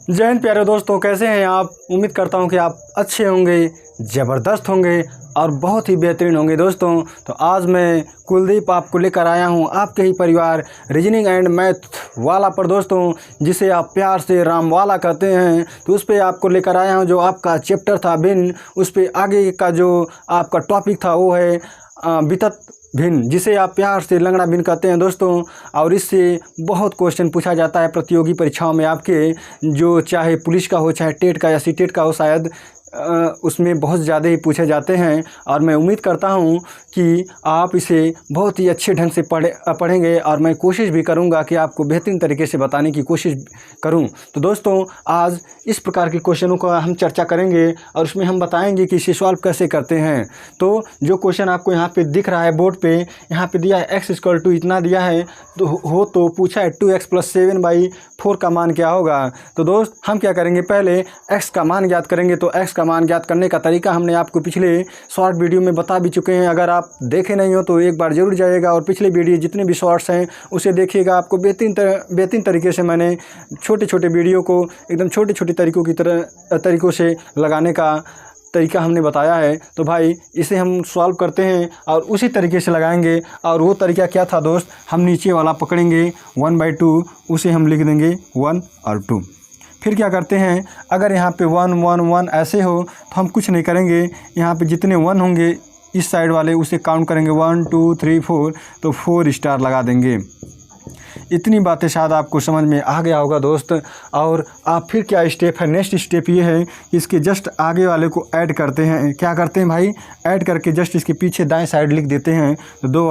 जय हिंद प्यारे दोस्तों, कैसे हैं आप। उम्मीद करता हूं कि आप अच्छे होंगे, ज़बरदस्त होंगे और बहुत ही बेहतरीन होंगे। दोस्तों तो आज मैं कुलदीप आपको लेकर आया हूं आपके ही परिवार रीजनिंग एंड मैथ वाला पर दोस्तों, जिसे आप प्यार से राम वाला कहते हैं। तो उस पर आपको लेकर आया हूं जो आपका चैप्टर था भिन्न, उस पर आगे का जो आपका टॉपिक था वो है वितत भिन्न, जिसे आप प्यार से लंगड़ा भिन्न कहते हैं दोस्तों। और इससे बहुत क्वेश्चन पूछा जाता है प्रतियोगी परीक्षाओं में आपके, जो चाहे पुलिस का हो, चाहे टेट का या सीटेट का हो, शायद उसमें बहुत ज़्यादा ही पूछे जाते हैं। और मैं उम्मीद करता हूं कि आप इसे बहुत ही अच्छे ढंग से पढ़ेंगे और मैं कोशिश भी करूंगा कि आपको बेहतरीन तरीके से बताने की कोशिश करूं। तो दोस्तों आज इस प्रकार के क्वेश्चनों का हम चर्चा करेंगे और उसमें हम बताएंगे कि इसे सॉल्व कैसे करते हैं। तो जो क्वेश्चन आपको यहाँ पे दिख रहा है बोर्ड पे, यहाँ पे दिया है x = इतना दिया है, तो पूछा है 2x + 7/4 का मान क्या होगा। तो दोस्त हम क्या करेंगे, पहले x का मान ज्ञात करेंगे। तो x का मान ज्ञात करने का तरीका हमने आपको पिछले शॉर्ट वीडियो में बता भी चुके हैं। अगर आप देखे नहीं हो तो एक बार ज़रूर जाइएगा और पिछले वीडियो जितने भी शॉर्ट्स हैं उसे देखिएगा। आपको बेहतरीन तरीके से मैंने छोटे छोटे वीडियो को एकदम छोटे छोटे तरीकों से लगाने का तरीका हमने बताया है। तो भाई इसे हम सॉल्व करते हैं और उसी तरीके से लगाएंगे। और वो तरीका क्या था दोस्त, हम नीचे वाला पकड़ेंगे 1/2, उसे हम लिख देंगे 1 और 2। फिर क्या करते हैं, अगर यहाँ पे 1 1 1 ऐसे हो तो हम कुछ नहीं करेंगे, यहाँ पे जितने 1 होंगे इस साइड वाले उसे काउंट करेंगे 1 2 3 4, तो 4 स्टार लगा देंगे। इतनी बातें शायद आपको समझ में आ गया होगा दोस्त। और आप फिर क्या स्टेप है, नेक्स्ट स्टेप ये है कि इसके जस्ट आगे वाले को ऐड करते हैं। क्या करते हैं भाई, ऐड करके जस्ट इसके पीछे दाएं साइड लिख देते हैं। तो 2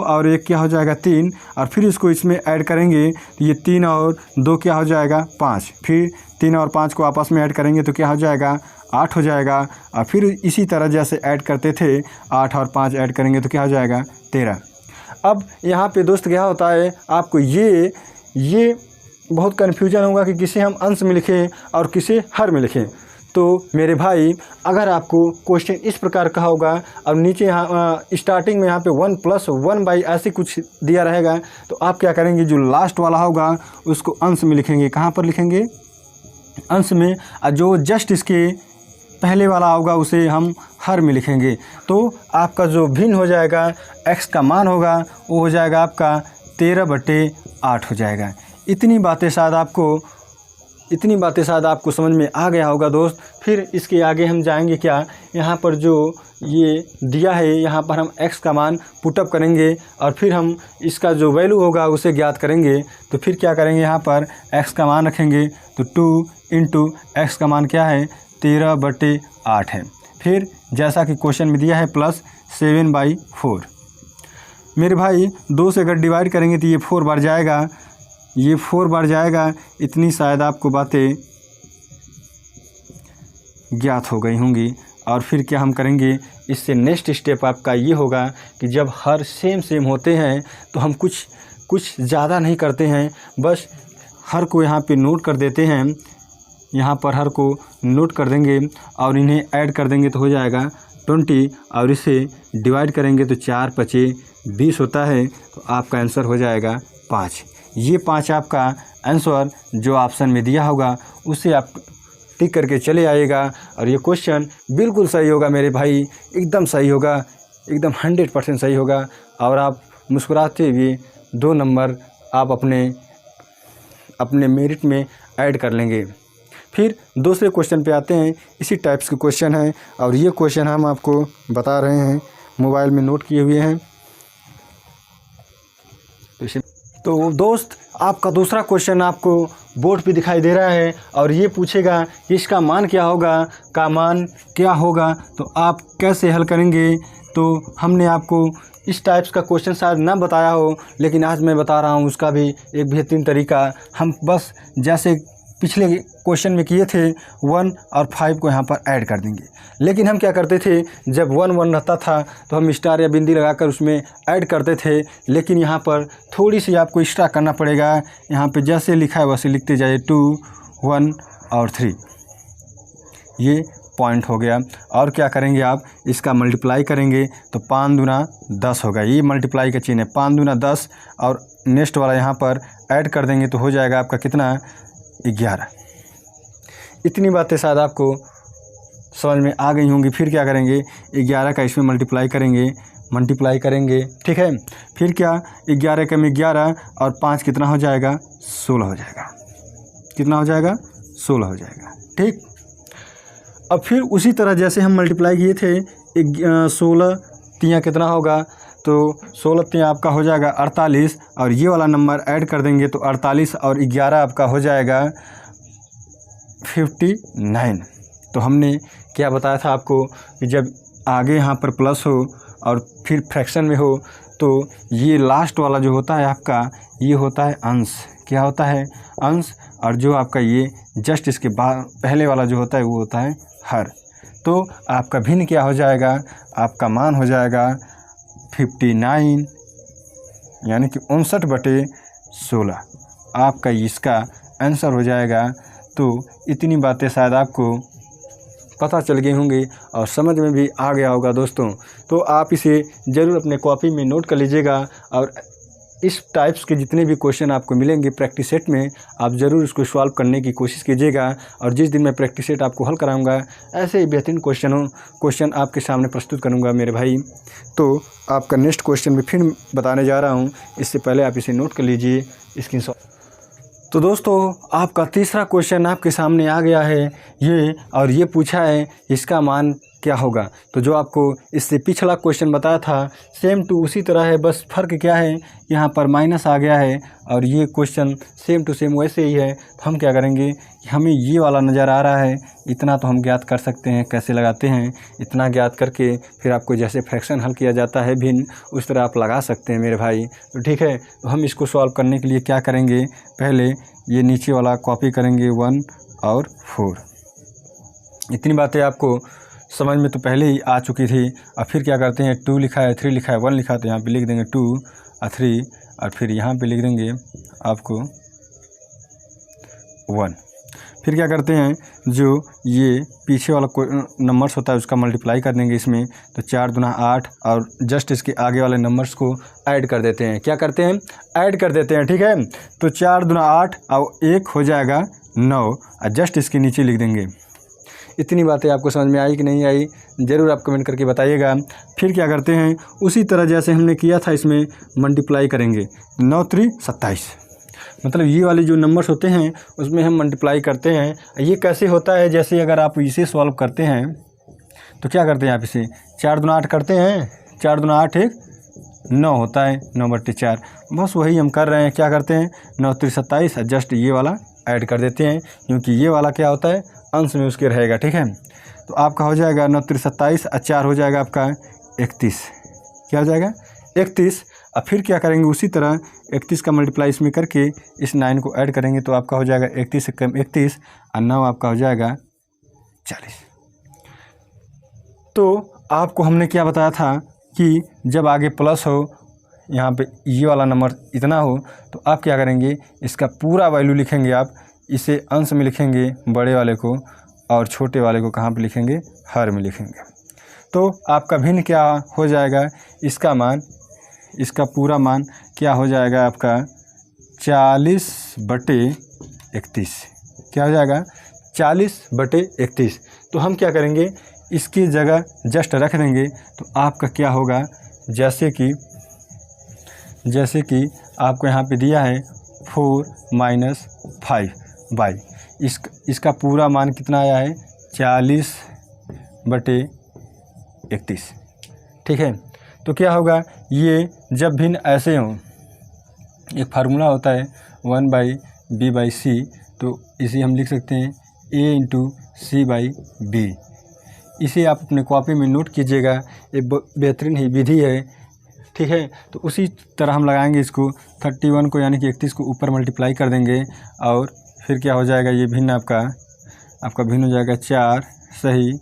और 1 क्या हो जाएगा 3, और फिर इसको इसमें ऐड करेंगे तो ये 3 और 2 क्या हो जाएगा 5। फिर 3 और 5 को आपस में ऐड करेंगे तो क्या हो जाएगा 8 हो जाएगा। और फिर इसी तरह जैसे ऐड करते थे 8 और 5 ऐड करेंगे तो क्या हो जाएगा 13। अब यहाँ पे दोस्त क्या होता है, आपको ये बहुत कन्फ्यूजन होगा कि किसे हम अंश में लिखें और किसे हर में लिखें। तो मेरे भाई अगर आपको क्वेश्चन इस प्रकार का होगा और नीचे यहाँ स्टार्टिंग में यहाँ पे 1 + 1/, ऐसे कुछ दिया रहेगा, तो आप क्या करेंगे, जो लास्ट वाला होगा उसको अंश में लिखेंगे। कहाँ पर लिखेंगे, अंश में। और जो जस्ट इसके पहले वाला होगा उसे हम हर में लिखेंगे। तो आपका जो भिन्न हो जाएगा, x का मान होगा वो हो जाएगा आपका 13/8 हो जाएगा। इतनी बातें शायद आपको समझ में आ गया होगा दोस्त। फिर इसके आगे हम जाएंगे क्या, यहाँ पर जो ये दिया है यहाँ पर हम x का मान पुटअप करेंगे और फिर हम इसका जो वैल्यू होगा उसे ज्ञात करेंगे। तो फिर क्या करेंगे, यहाँ पर x का मान रखेंगे तो 2 × x का मान क्या है 13/8 है। फिर जैसा कि क्वेश्चन में दिया है +7/4। मेरे भाई 2 से अगर डिवाइड करेंगे तो ये 4 बार जाएगा, ये 4 बार जाएगा। इतनी शायद आपको बातें ज्ञात हो गई होंगी। और फिर क्या हम करेंगे, इससे नेक्स्ट स्टेप आपका ये होगा कि जब हर सेम होते हैं तो हम कुछ ज़्यादा नहीं करते हैं, बस हर को यहाँ पे नोट कर देते हैं। यहाँ पर हर को नोट कर देंगे और इन्हें ऐड कर देंगे तो हो जाएगा 20, और इसे डिवाइड करेंगे तो 4 × 5 = 20 होता है। तो आपका आंसर हो जाएगा 5। ये 5 आपका आंसर जो ऑप्शन में दिया होगा उसे आप टिक करके चले आइएगा। और ये क्वेश्चन बिल्कुल सही होगा मेरे भाई, एकदम सही होगा, एकदम 100% सही होगा। और आप मुस्कुराते हुए 2 नंबर आप अपने मेरिट में ऐड कर लेंगे। फिर दूसरे क्वेश्चन पे आते हैं, इसी टाइप्स के क्वेश्चन हैं और ये क्वेश्चन हम आपको बता रहे हैं, मोबाइल में नोट किए हुए हैं। तो दोस्त आपका दूसरा क्वेश्चन आपको बोर्ड पे दिखाई दे रहा है और ये पूछेगा कि इसका मान क्या होगा, तो आप कैसे हल करेंगे। तो हमने आपको इस टाइप्स का क्वेश्चन शायद ना बताया हो, लेकिन आज मैं बता रहा हूँ उसका भी एक बेहतरीन तरीका। हम बस जैसे पिछले क्वेश्चन में किए थे 1 और 5 को यहाँ पर ऐड कर देंगे। लेकिन हम क्या करते थे, जब 1 1 रहता था तो हम स्टार या बिंदी लगाकर उसमें ऐड करते थे। लेकिन यहाँ पर थोड़ी सी आपको एक्स्ट्रा करना पड़ेगा। यहाँ पे जैसे लिखा है वैसे लिखते जाइए 2 1 और 3, ये पॉइंट हो गया। और क्या करेंगे, आप इसका मल्टीप्लाई करेंगे तो 5 दूना 10 होगा। ये मल्टीप्लाई का चिन्ह है, 5 दूना 10, और नेक्स्ट वाला यहाँ पर ऐड कर देंगे तो हो जाएगा आपका कितना 11। इतनी बातें शायद आपको समझ में आ गई होंगी। फिर क्या करेंगे, 11 का इसमें मल्टीप्लाई करेंगे, ठीक है। फिर क्या, 11 का में 11 और 5 कितना हो जाएगा, 16 हो जाएगा। कितना हो जाएगा, 16 हो जाएगा, ठीक। अब फिर उसी तरह जैसे हम मल्टीप्लाई किए थे, 16 तियाँ कितना होगा, तो 16 तियाँ आपका हो जाएगा 48, और ये वाला नंबर ऐड कर देंगे तो 48 और 11 आपका हो जाएगा 59। तो हमने क्या बताया था आपको कि जब आगे यहाँ पर प्लस हो और फिर फ्रैक्शन में हो तो ये लास्ट वाला जो होता है आपका, ये होता है अंश। क्या होता है, अंश। और जो आपका ये जस्ट इसके बाद पहले वाला जो होता है वो होता है हर। तो आपका भिन्न क्या हो जाएगा, आपका मान हो जाएगा 59, यानी कि 59/16 आपका इसका आंसर हो जाएगा। तो इतनी बातें शायद आपको पता चल गई होंगी और समझ में भी आ गया होगा दोस्तों। तो आप इसे ज़रूर अपने कॉपी में नोट कर लीजिएगा, और इस टाइप्स के जितने भी क्वेश्चन आपको मिलेंगे प्रैक्टिस सेट में, आप ज़रूर इसको सॉल्व करने की कोशिश कीजिएगा। और जिस दिन मैं प्रैक्टिस सेट आपको हल कराऊंगा, ऐसे ही बेहतरीन क्वेश्चन आपके सामने प्रस्तुत करूंगा मेरे भाई। तो आपका नेक्स्ट क्वेश्चन भी फिर बताने जा रहा हूं, इससे पहले आप इसे नोट कर लीजिए स्क्रीनशॉट। तो दोस्तों आपका तीसरा क्वेश्चन आपके सामने आ गया है ये, और ये पूछा है इसका मान क्या होगा। तो जो आपको इससे पिछला क्वेश्चन बताया था सेम टू उसी तरह है, बस फ़र्क क्या है, यहाँ पर माइनस आ गया है, और ये क्वेश्चन सेम टू सेम वैसे ही है। तो हम क्या करेंगे कि हमें ये वाला नज़र आ रहा है, इतना तो हम ज्ञात कर सकते हैं। कैसे लगाते हैं, इतना ज्ञात करके फिर आपको जैसे फ्रैक्शन हल किया जाता है भिन्न, उस तरह आप लगा सकते हैं मेरे भाई। तो ठीक है, तो हम इसको सॉल्व करने के लिए क्या करेंगे, पहले ये नीचे वाला कॉपी करेंगे 1 और 4। इतनी बातें आपको समझ में तो पहले ही आ चुकी थी। और फिर क्या करते हैं, 2 लिखा है, 3 लिखा है, 1 लिखा है, तो यहाँ पे लिख देंगे 2 और 3, और फिर यहाँ पे लिख देंगे आपको 1। फिर क्या करते हैं, जो ये पीछे वाला नंबर्स होता है उसका मल्टीप्लाई कर देंगे इसमें, तो 4 दूना 8, और जस्ट इसके आगे वाले नंबर्स को ऐड कर देते हैं। क्या करते हैं, ऐड कर देते हैं, ठीक है। तो 4 दूना 8 और 1 हो जाएगा 9, और जस्ट इसके नीचे लिख देंगे। इतनी बातें आपको समझ में आई कि नहीं आई, ज़रूर आप कमेंट करके बताइएगा। फिर क्या करते हैं, उसी तरह जैसे हमने किया था इसमें मल्टीप्लाई करेंगे, 9 3 27, मतलब ये वाले जो नंबर्स होते हैं उसमें हम मल्टीप्लाई करते हैं। ये कैसे होता है, जैसे अगर आप इसे सॉल्व करते हैं तो क्या करते हैं, आप इसे 4 दूना 8 करते हैं, 4 दूना 8 1 9 होता है, 9/4, बस वही हम कर रहे हैं। क्या करते हैं, 9 3 27, जस्ट ये वाला ऐड कर देते हैं, क्योंकि ये वाला क्या होता है, अंश में उसके रहेगा, ठीक है। तो आपका हो जाएगा 9 3 27 और 4 हो जाएगा आपका 31। क्या हो जाएगा, 31। अब फिर क्या करेंगे, उसी तरह 31 का मल्टीप्लाई इसमें करके इस 9 को ऐड करेंगे, तो आपका हो जाएगा 31 से कम 31, और 9 आपका हो जाएगा 40। तो आपको हमने क्या बताया था कि जब आगे प्लस हो, यहाँ पे ये वाला नंबर इतना हो, तो आप क्या करेंगे, इसका पूरा वैल्यू लिखेंगे। आप इसे अंश में लिखेंगे बड़े वाले को, और छोटे वाले को कहाँ पे लिखेंगे, हर में लिखेंगे। तो आपका भिन्न क्या हो जाएगा, इसका मान, इसका पूरा मान क्या हो जाएगा आपका 40/31। क्या हो जाएगा, 40/31। तो हम क्या करेंगे, इसकी जगह जस्ट रख देंगे। तो आपका क्या होगा, जैसे कि आपको यहाँ पे दिया है 4 - 5/, इसका पूरा मान कितना आया है, 40/31, ठीक है। तो क्या होगा, ये जब भिन्न ऐसे हों, एक फार्मूला होता है 1/b/c, तो इसे हम लिख सकते हैं a × c/b। इसे आप अपने कॉपी में नोट कीजिएगा, एक बेहतरीन ही विधि है, ठीक है। तो उसी तरह हम लगाएंगे इसको, 31 को यानी कि 31 को ऊपर मल्टीप्लाई कर देंगे, और फिर क्या हो जाएगा, ये भिन्न आपका भिन्न हो जाएगा 4 सही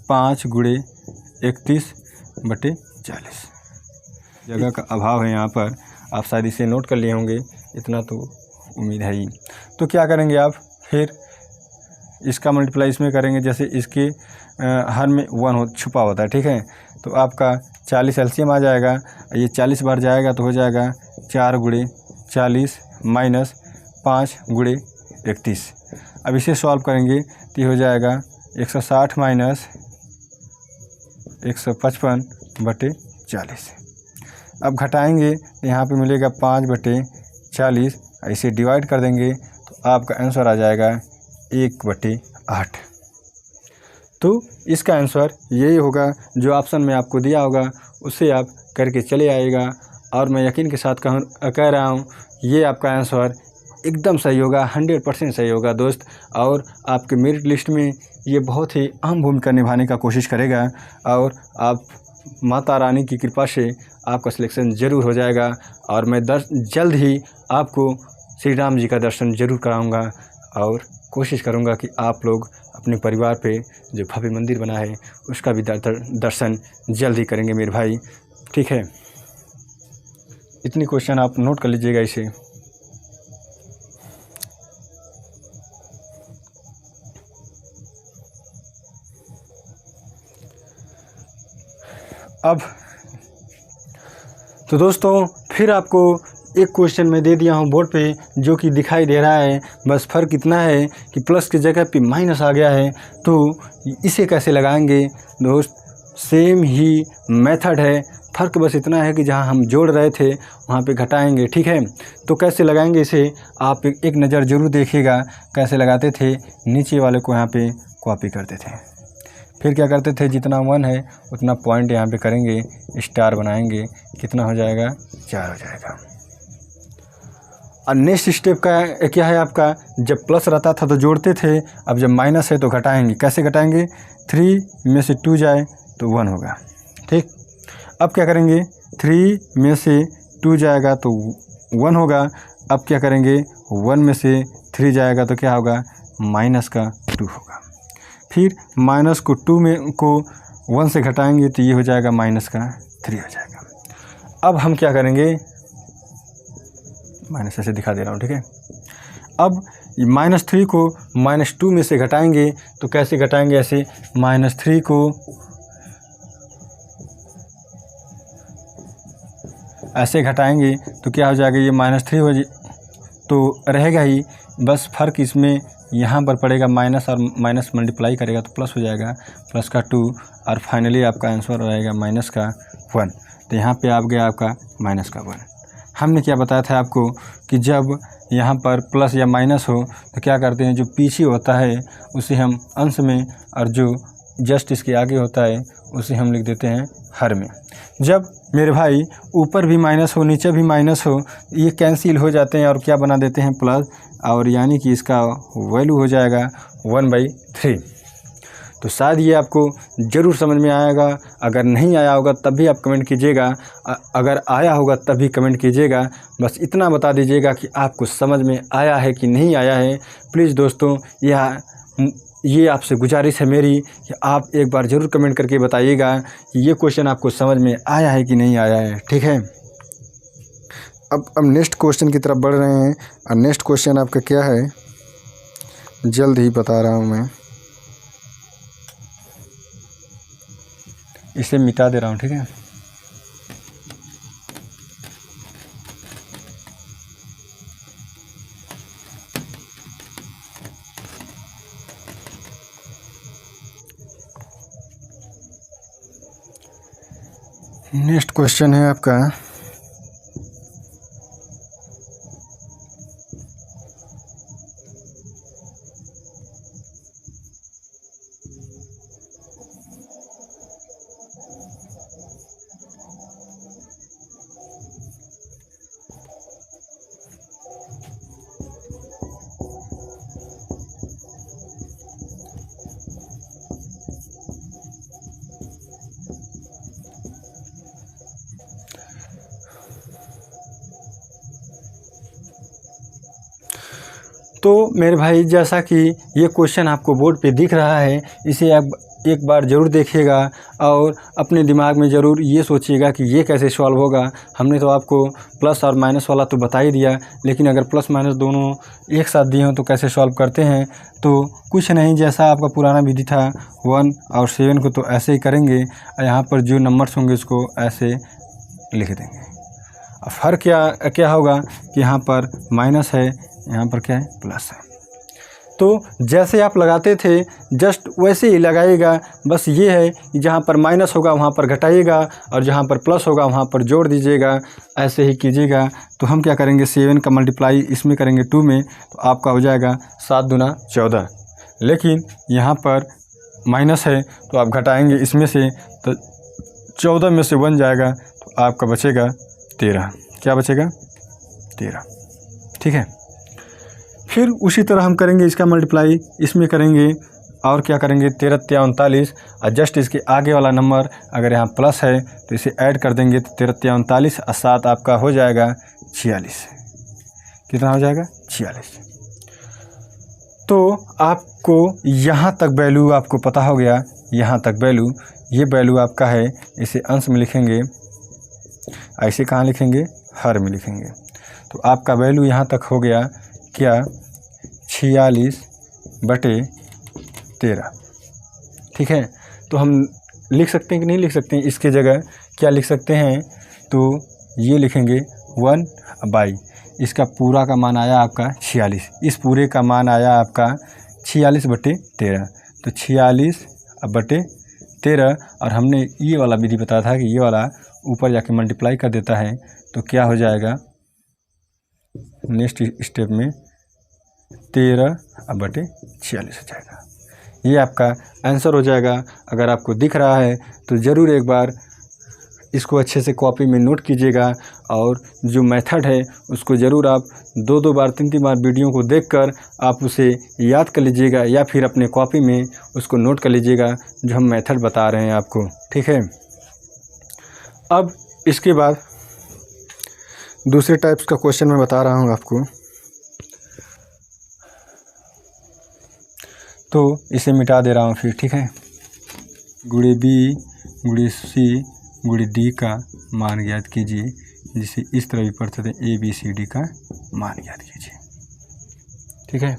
5 × 31/40। जगह का अभाव है यहाँ पर, आप शायद इसे नोट कर लिए होंगे, इतना तो उम्मीद है ही। तो क्या करेंगे आप, फिर इसका मल्टीप्लाई इसमें करेंगे, जैसे इसके हर में 1 छुपा होता है, ठीक है। तो आपका 40 एलसीएम आ जाएगा, ये 40 बार जाएगा तो हो जाएगा 4 × 40 - 5 × 31। अब इसे सॉल्व करेंगे तो ये हो जाएगा 160 माइनस 155/40। अब घटाएंगे यहाँ पे मिलेगा 5/40। इसे डिवाइड कर देंगे तो आपका आंसर आ जाएगा 1/8। तो इसका आंसर यही होगा जो ऑप्शन में आपको दिया होगा, उससे आप करके चले आएगा। और मैं यकीन के साथ कह रहा हूँ ये आपका आंसर एकदम सही होगा, 100% सही होगा दोस्त। और आपके मेरिट लिस्ट में ये बहुत ही अहम भूमिका निभाने का कोशिश करेगा और आप माता रानी की कृपा से आपका सिलेक्शन ज़रूर हो जाएगा। और मैं जल्द ही आपको श्री राम जी का दर्शन ज़रूर कराऊंगा और कोशिश करूंगा कि आप लोग अपने परिवार पे जो भव्य मंदिर बना है उसका भी दर्शन जल्द ही करेंगे मेरे भाई, ठीक है। इतनी क्वेश्चन आप नोट कर लीजिएगा इसे। अब तो दोस्तों फिर आपको एक क्वेश्चन मैं दे दिया हूँ बोर्ड पे जो कि दिखाई दे रहा है, बस फ़र्क इतना है कि प्लस की जगह पे माइनस आ गया है। तो इसे कैसे लगाएंगे दोस्त, सेम ही मेथड है, फ़र्क बस इतना है कि जहाँ हम जोड़ रहे थे वहाँ पे घटाएंगे, ठीक है। तो कैसे लगाएंगे इसे आप एक नज़र ज़रूर देखिएगा। कैसे लगाते थे, नीचे वाले को यहाँ पे कॉपी करते थे, फिर क्या करते थे, जितना 1 है उतना पॉइंट यहाँ पे करेंगे, स्टार बनाएंगे, कितना हो जाएगा, 4 हो जाएगा। और नेक्स्ट स्टेप का क्या है आपका, जब प्लस रहता था तो जोड़ते थे, अब जब माइनस है तो घटाएंगे। कैसे घटाएंगे, 3 में से 2 जाए तो 1 होगा, ठीक। अब क्या करेंगे, 3 में से 2 जाएगा तो 1 होगा। अब क्या करेंगे, 1 में से 3 जाएगा तो क्या होगा, माइनस का 2 होगा। फिर माइनस को 2 में को 1 से घटाएंगे तो ये हो जाएगा माइनस का 3 हो जाएगा। अब हम क्या करेंगे, माइनस ऐसे दिखा दे रहा हूँ, ठीक है। अब -3 को -2 में से घटाएंगे तो कैसे घटाएंगे, ऐसे -3 को ऐसे घटाएंगे तो क्या हो जाएगा, ये -3 हो तो रहेगा ही, बस फ़र्क इसमें यहाँ पर पड़ेगा, माइनस और माइनस मल्टीप्लाई करेगा तो प्लस हो जाएगा, प्लस का 2 और फाइनली आपका आंसर रहेगा माइनस का 1। तो यहाँ पे आ गया आपका माइनस का 1। हमने क्या बताया था आपको कि जब यहाँ पर प्लस या माइनस हो तो क्या करते हैं, जो पीछे होता है उसे हम अंश में और जो जस्ट इसके आगे होता है उसे हम लिख देते हैं हर में। जब मेरे भाई ऊपर भी माइनस हो नीचे भी माइनस हो, ये कैंसिल हो जाते हैं और क्या बना देते हैं, प्लस, और यानी कि इसका वैल्यू हो जाएगा 1/3। तो शायद ये आपको ज़रूर समझ में आएगा। अगर नहीं आया होगा तब भी आप कमेंट कीजिएगा, अगर आया होगा तब भी कमेंट कीजिएगा। बस इतना बता दीजिएगा कि आपको समझ में आया है कि नहीं आया है। प्लीज़ दोस्तों, ये आपसे गुजारिश है मेरी कि आप एक बार ज़रूर कमेंट करके बताइएगा कि ये क्वेश्चन आपको समझ में आया है कि नहीं आया है, ठीक है। अब नेक्स्ट क्वेश्चन की तरफ बढ़ रहे हैं और नेक्स्ट क्वेश्चन आपका क्या है, जल्द ही बता रहा हूँ मैं, इसे मिटा दे रहा हूँ, ठीक है। नेक्स्ट क्वेश्चन है आपका तो मेरे भाई, जैसा कि ये क्वेश्चन आपको बोर्ड पे दिख रहा है, इसे आप एक बार ज़रूर देखिएगा और अपने दिमाग में ज़रूर ये सोचिएगा कि ये कैसे सॉल्व होगा। हमने तो आपको प्लस और माइनस वाला तो बता ही दिया, लेकिन अगर प्लस माइनस दोनों एक साथ दिए हों तो कैसे सॉल्व करते हैं। तो कुछ नहीं, जैसा आपका पुराना विधि था 1 और 7 को तो ऐसे ही करेंगे, यहाँ पर जो नंबर्स होंगे उसको ऐसे लिख देंगे। अब फ़र्क क्या होगा कि यहाँ पर माइनस है, यहाँ पर क्या है, प्लस है। तो जैसे आप लगाते थे जस्ट वैसे ही लगाइएगा। बस ये है कि जहाँ पर माइनस होगा वहाँ पर घटाइएगा और जहाँ पर प्लस होगा वहाँ पर जोड़ दीजिएगा, ऐसे ही कीजिएगा। तो हम क्या करेंगे, 7 का मल्टीप्लाई इसमें करेंगे 2 में, तो आपका हो जाएगा 7 दूना 14। लेकिन यहाँ पर माइनस है तो आप घटाएंगे इसमें से, तो 14 में से 1 जाएगा तो आपका बचेगा 13। क्या बचेगा? 13। ठीक है। फिर उसी तरह हम करेंगे इसका मल्टीप्लाई इसमें करेंगे और क्या करेंगे, 13 त्या 39 और जस्ट इसके आगे वाला नंबर अगर यहाँ प्लस है तो इसे ऐड कर देंगे, तो 13 त्या 39 और 7 आपका हो जाएगा 46। कितना हो जाएगा? 46। तो आपको यहाँ तक वैल्यू आपको पता हो गया, यहाँ तक वैल्यू, ये वैल्यू आपका है, इसे अंश में लिखेंगे, ऐसे कहाँ लिखेंगे, हर में लिखेंगे। तो आपका वैल्यू यहाँ तक हो गया क्या, 46/13। ठीक है। तो हम लिख सकते हैं कि नहीं लिख सकते हैं, इसके जगह क्या लिख सकते हैं, तो ये लिखेंगे 1/, इसका पूरा का मान आया आपका 46, इस पूरे का मान आया आपका 46/13। तो 46/13 और हमने ये वाला विधि बताया था कि ये वाला ऊपर जाके मल्टीप्लाई कर देता है, तो क्या हो जाएगा नेक्स्ट स्टेप में 13/46 हो जाएगा। ये आपका आंसर हो जाएगा। अगर आपको दिख रहा है तो ज़रूर एक बार इसको अच्छे से कॉपी में नोट कीजिएगा और जो मेथड है उसको ज़रूर आप 2-2 बार 3-3 बार वीडियो को देखकर आप उसे याद कर लीजिएगा या फिर अपने कॉपी में उसको नोट कर लीजिएगा जो हम मेथड बता रहे हैं आपको। ठीक है। अब इसके बाद दूसरे टाइप्स का क्वेश्चन मैं बता रहा हूँ आपको। तो इसे मिटा दे रहा हूँ फिर। ठीक है। गुणे B गुणे C गुणे D का मान ज्ञात कीजिए, जिसे इस तरह भी पढ़ सकते हैं ABCD का मान ज्ञात कीजिए। ठीक है।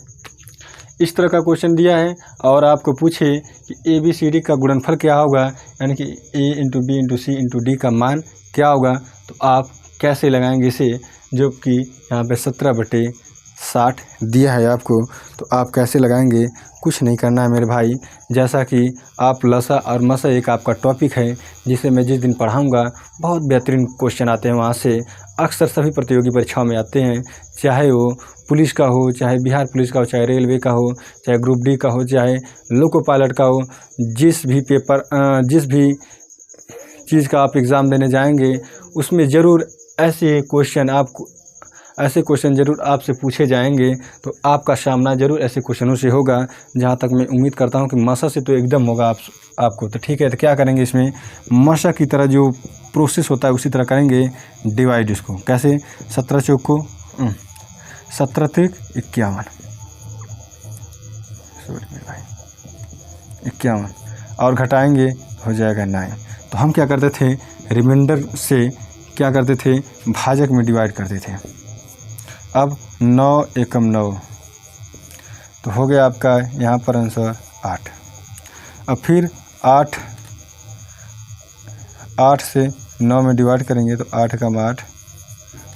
इस तरह का क्वेश्चन दिया है और आपको पूछे कि ABCD का गुणनफल क्या होगा, यानी कि A × B × C × D का मान क्या होगा, तो आप कैसे लगाएंगे इसे, जो कि यहाँ पे 17/60 दिया है आपको, तो आप कैसे लगाएंगे, कुछ नहीं करना है मेरे भाई। जैसा कि आप लसा और मसा एक आपका टॉपिक है जिसे मैं जिस दिन पढ़ाऊंगा बहुत बेहतरीन क्वेश्चन आते हैं वहाँ से, अक्सर सभी प्रतियोगी परीक्षाओं में आते हैं, चाहे वो पुलिस का हो, चाहे बिहार पुलिस का हो, चाहे रेलवे का हो, चाहे ग्रुप डी का हो, चाहे लोको पायलट का हो, जिस भी चीज़ का आप एग्ज़ाम देने जाएंगे उसमें ज़रूर ऐसे क्वेश्चन ज़रूर आपसे पूछे जाएंगे। तो आपका सामना ज़रूर ऐसे क्वेश्चनों से होगा, जहाँ तक मैं उम्मीद करता हूँ कि मसा से तो एकदम होगा आपको। तो ठीक है। तो क्या करेंगे, इसमें मसा की तरह जो प्रोसेस होता है उसी तरह करेंगे, डिवाइड इसको कैसे, 17 चौक को 17 × 51, 51 और घटाएंगे हो जाएगा 9। तो हम क्या करते थे, रिमाइंडर से क्या करते थे, भाजक में डिवाइड करते थे। अब 9 एकम 9, तो हो गया आपका यहाँ पर आंसर 8। अब फिर 8 से 9 में डिवाइड करेंगे तो 8 × 8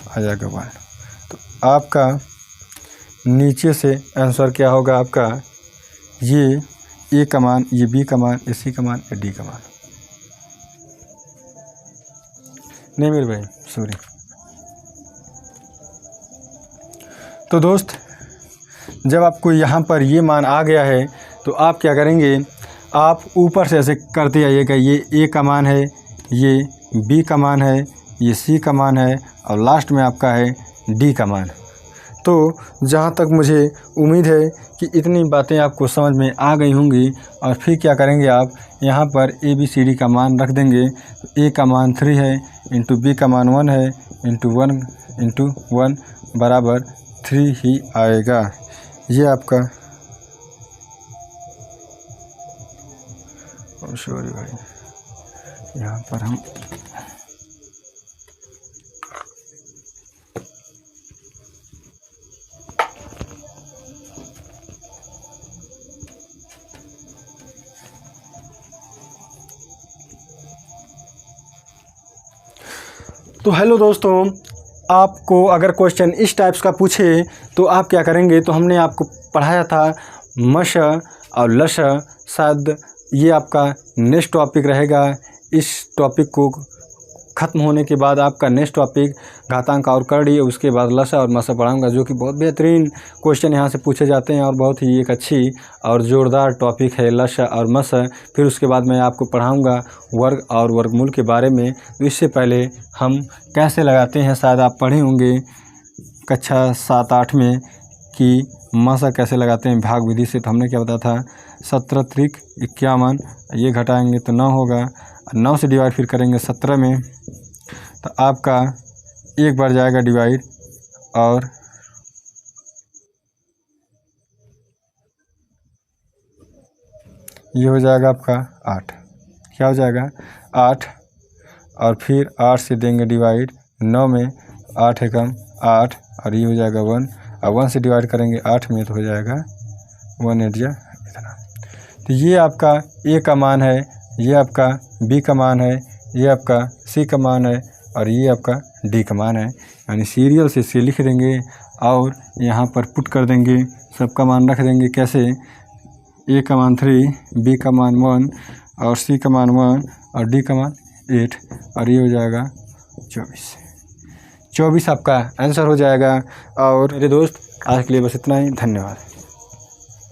आ जाएगा 1। तो आपका नीचे से आंसर क्या होगा आपका, ये A का मान, ये B का मान, ये C का मान, ये D का मान। नहीं मेरे भाई, सॉरी। तो दोस्त, जब आपको यहाँ पर ये मान आ गया है तो आप क्या करेंगे, आप ऊपर से ऐसे करते जाइएगा। ये A का मान है, ये B का मान है, ये C का मान है और लास्ट में आपका है D का मान। तो जहाँ तक मुझे उम्मीद है कि इतनी बातें आपको समझ में आ गई होंगी। और फिर क्या करेंगे, आप यहाँ पर ABCD का मान रख देंगे। A का मान 3 है, इंटू B का मान 1 है, इंटू 1 बराबर 3 ही आएगा। ये आपका, सॉरी भाई, यहाँ पर हम तो हेलो दोस्तों, आपको अगर क्वेश्चन इस टाइप्स का पूछे तो आप क्या करेंगे, तो हमने आपको पढ़ाया था मश और लश, शायद ये आपका नेक्स्ट टॉपिक रहेगा। इस टॉपिक को ख़त्म होने के बाद आपका नेक्स्ट टॉपिक घातांक और करड़ी, उसके बाद लसा और मसा पढ़ाऊंगा, जो कि बहुत बेहतरीन क्वेश्चन यहाँ से पूछे जाते हैं और बहुत ही एक अच्छी और ज़ोरदार टॉपिक है लसा और मसा। फिर उसके बाद मैं आपको पढ़ाऊंगा वर्ग और वर्गमूल के बारे में। इससे पहले हम कैसे लगाते हैं, शायद आप पढ़े होंगे कक्षा 7-8 में कि मसा कैसे लगाते हैं भाग विधि से। तो हमने क्या बताया था, 17 त्रिक 51, ये घटाएंगे तो 9 होगा, 9 से डिवाइड फिर करेंगे 17 में, तो आपका एक बार जाएगा डिवाइड और ये हो जाएगा आपका 8। क्या हो जाएगा 8, और फिर 8 से देंगे डिवाइड 9 में, 8 एकम 8, और ये हो जाएगा 1, और 1 से डिवाइड करेंगे 8 में तो हो जाएगा 1 8 इतना। तो ये आपका ए का मान है, ये आपका बी का मान है, ये आपका सी का मान है, और ये आपका डी का मान है। यानी सीरियल से इसे लिख देंगे और यहाँ पर पुट कर देंगे, सबका मान रख देंगे। कैसे, ए का मान 3, बी का मान 1, और सी का मान 1, और डी का मान 8, और ये हो जाएगा 24 आपका आंसर हो जाएगा। और मेरे दोस्त आज के लिए बस इतना ही, धन्यवाद।